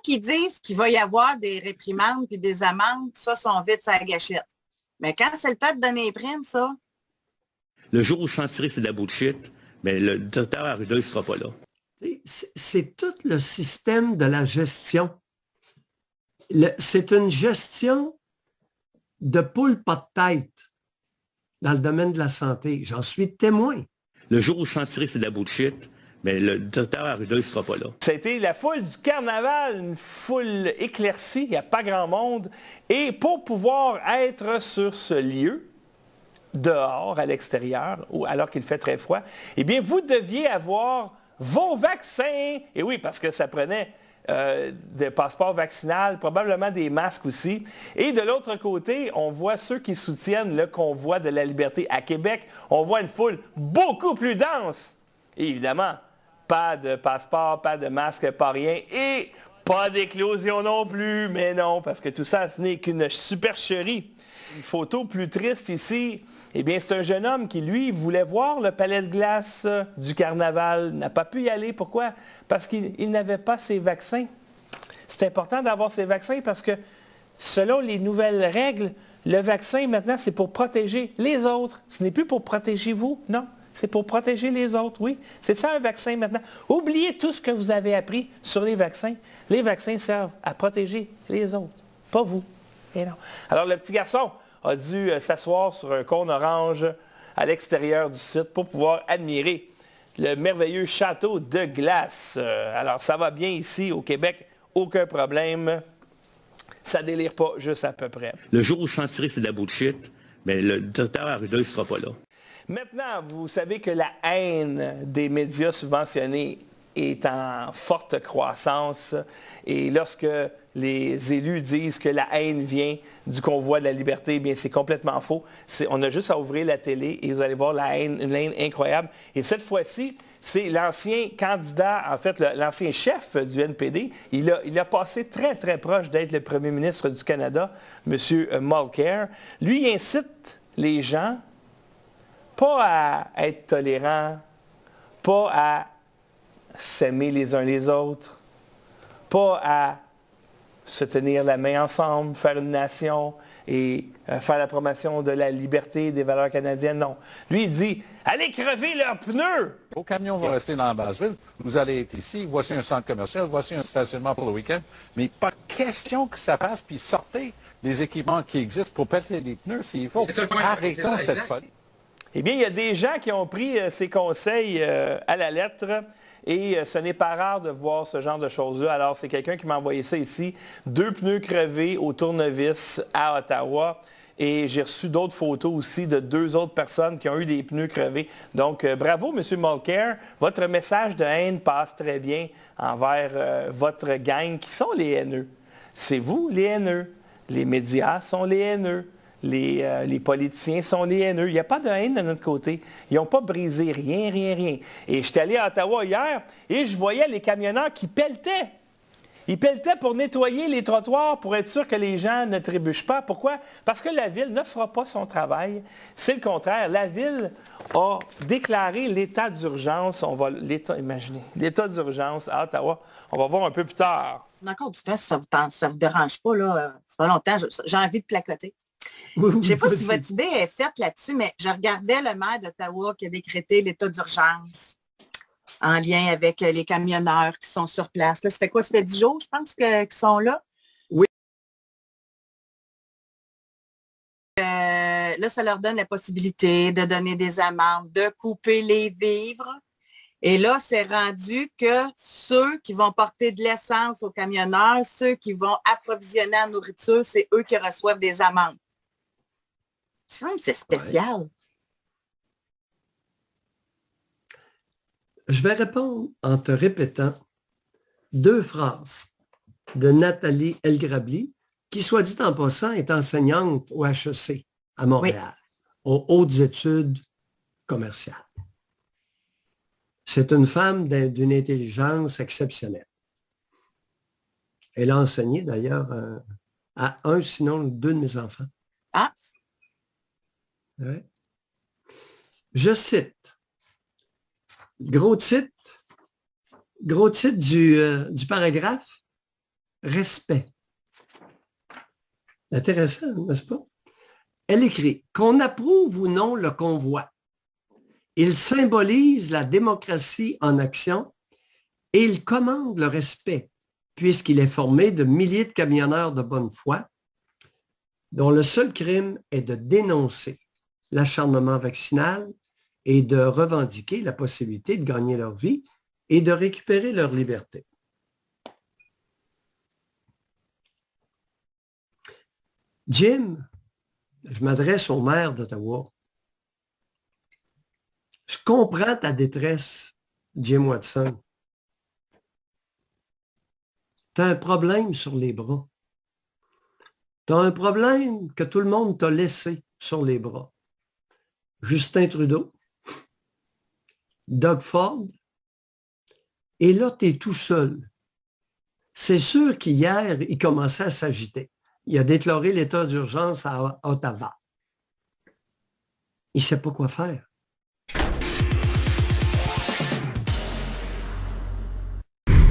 qu'ils disent qu'il va y avoir des réprimandes puis des amendes, ça, sont vite sur la gâchette. Mais quand c'est le temps de donner les primes, ça... Le jour où je sentirai que c'est de la bullshit, mais le docteur Arruda, il ne sera pas là. C'est tout le système de la gestion. C'est une gestion de poule pas de tête dans le domaine de la santé. J'en suis témoin. Le jour où je sentirai que c'est de la bullshit, mais le docteur Arruda, il ne sera pas là. Ça a été la foule du carnaval, une foule éclaircie, il n'y a pas grand monde. Et pour pouvoir être sur ce lieu, dehors, à l'extérieur, alors qu'il fait très froid, eh bien, vous deviez avoir vos vaccins. Et oui, parce que ça prenait des passeports vaccinaux, probablement des masques aussi. Et de l'autre côté, on voit ceux qui soutiennent le convoi de la liberté à Québec. On voit une foule beaucoup plus dense. Et évidemment, pas de passeport, pas de masque, pas rien. Et pas d'éclosion non plus. Mais non, parce que tout ça, ce n'est qu'une supercherie. Une photo plus triste ici. Eh bien, c'est un jeune homme qui, lui, voulait voir le palais de glace du carnaval, n'a pas pu y aller. Pourquoi? Parce qu'il n'avait pas ses vaccins. C'est important d'avoir ses vaccins parce que, selon les nouvelles règles, le vaccin, maintenant, c'est pour protéger les autres. Ce n'est plus pour protéger vous, non. C'est pour protéger les autres, oui. C'est ça un vaccin maintenant. Oubliez tout ce que vous avez appris sur les vaccins. Les vaccins servent à protéger les autres, pas vous. Et non. Alors, le petit garçon a dû s'asseoir sur un cône orange à l'extérieur du site pour pouvoir admirer le merveilleux château de glace. Alors, ça va bien ici au Québec, aucun problème. Ça délire pas juste à peu près. Le jour où je sentirai que c'est de la bullshit, mais le docteur Arruda, il ne sera pas là. Maintenant, vous savez que la haine des médias subventionnés est en forte croissance. Et lorsque les élus disent que la haine vient du convoi de la liberté, eh bien c'est complètement faux. On a juste à ouvrir la télé et vous allez voir une haine incroyable. Et cette fois-ci, c'est l'ancien candidat, en fait, l'ancien chef du NPD. Il a passé très, très proche d'être le premier ministre du Canada, M. Mulcair. Lui, il incite les gens pas à être tolérants, pas à s'aimer les uns les autres, pas à se tenir la main ensemble, faire une nation et faire la promotion de la liberté et des valeurs canadiennes. Non. Lui, il dit, allez crever leurs pneus! Vos camions vont rester dans Basseville. Vous allez être ici. Voici un centre commercial. Voici un stationnement pour le week-end. Mais pas question que ça passe, puis sortez les équipements qui existent pour péter les pneus s'il faut. Arrêtons cette folie. Eh bien, il y a des gens qui ont pris ces conseils à la lettre. Et ce n'est pas rare de voir ce genre de choses-là. Alors, c'est quelqu'un qui m'a envoyé ça ici. 2 pneus crevés au tournevis à Ottawa. Et j'ai reçu d'autres photos aussi de 2 autres personnes qui ont eu des pneus crevés. Donc, bravo, M. Mulcair. Votre message de haine passe très bien envers votre gang qui sont les haineux. C'est vous, les haineux. Les médias sont les haineux. Les politiciens sont les haineux. Il n'y a pas de haine de notre côté. Ils n'ont pas brisé rien, rien, rien. Et j'étais allé à Ottawa hier et je voyais les camionneurs qui pelletaient. Ils pelletaient pour nettoyer les trottoirs, pour être sûr que les gens ne trébuchent pas. Pourquoi? Parce que la Ville ne fera pas son travail. C'est le contraire. La Ville a déclaré l'état d'urgence. Imaginez, l'état d'urgence à Ottawa. On va voir un peu plus tard. On a encore du temps, si ça vous dérange pas, là. Ça fait longtemps, j'ai envie de placoter. Je ne sais pas si votre idée est faite là-dessus, mais je regardais le maire d'Ottawa qui a décrété l'état d'urgence en lien avec les camionneurs qui sont sur place. Là, ça fait quoi? Ça fait 10 jours, je pense, qu'ils sont là? Oui. Là, ça leur donne la possibilité de donner des amendes, de couper les vivres. Et là, c'est rendu que ceux qui vont porter de l'essence aux camionneurs, ceux qui vont approvisionner en nourriture, c'est eux qui reçoivent des amendes. Ça me semble que c'est spécial. Ouais. Je vais répondre en te répétant 2 phrases de Nathalie Elgrabli, qui, soit dit en passant, est enseignante au HEC à Montréal, aux hautes études commerciales. C'est une femme d'une intelligence exceptionnelle. Elle a enseigné d'ailleurs à 1, sinon 2 de mes enfants. Ah! Ouais. Je cite, gros titre du paragraphe, respect. Intéressant, n'est-ce pas? Elle écrit « Qu'on approuve ou non le convoi, il symbolise la démocratie en action et il commande le respect, puisqu'il est formé de milliers de camionneurs de bonne foi, dont le seul crime est de dénoncer l'acharnement vaccinal et de revendiquer la possibilité de gagner leur vie et de récupérer leur liberté. » Jim, je m'adresse au maire d'Ottawa. Je comprends ta détresse, Jim Watson. Tu as un problème sur les bras. Tu as un problème que tout le monde t'a laissé sur les bras. Justin Trudeau, Doug Ford, et là, tu es tout seul. C'est sûr qu'hier, il commençait à s'agiter. Il a déclaré l'état d'urgence à Ottawa. Il ne sait pas quoi faire.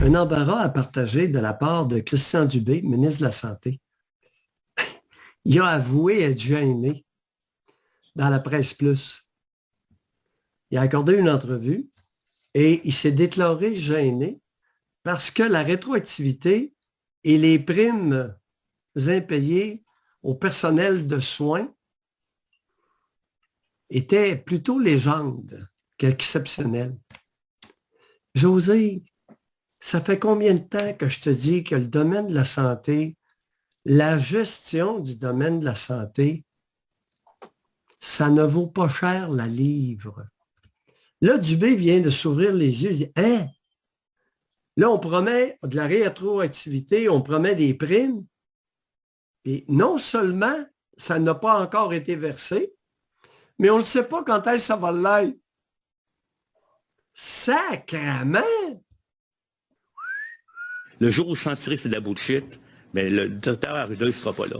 Un embarras à partager de la part de Christian Dubé, ministre de la Santé. Il a avoué être gêné dans la Presse Plus. Il a accordé une entrevue et il s'est déclaré gêné parce que la rétroactivité et les primes impayés au personnel de soins étaient plutôt légendes qu'exceptionnelles. José, ça fait combien de temps que je te dis que le domaine de la santé, la gestion du domaine de la santé, ça ne vaut pas cher la livre. Là, Dubé vient de s'ouvrir les yeux, il dit « Hein? Là, on promet de la rétroactivité, on promet des primes, et non seulement ça n'a pas encore été versé, mais on ne sait pas quand est-ce que ça va l'être. » Sacrement! Le jour où je sentirai que c'est de la bullshit, mais le docteur Arruda, il ne sera pas là.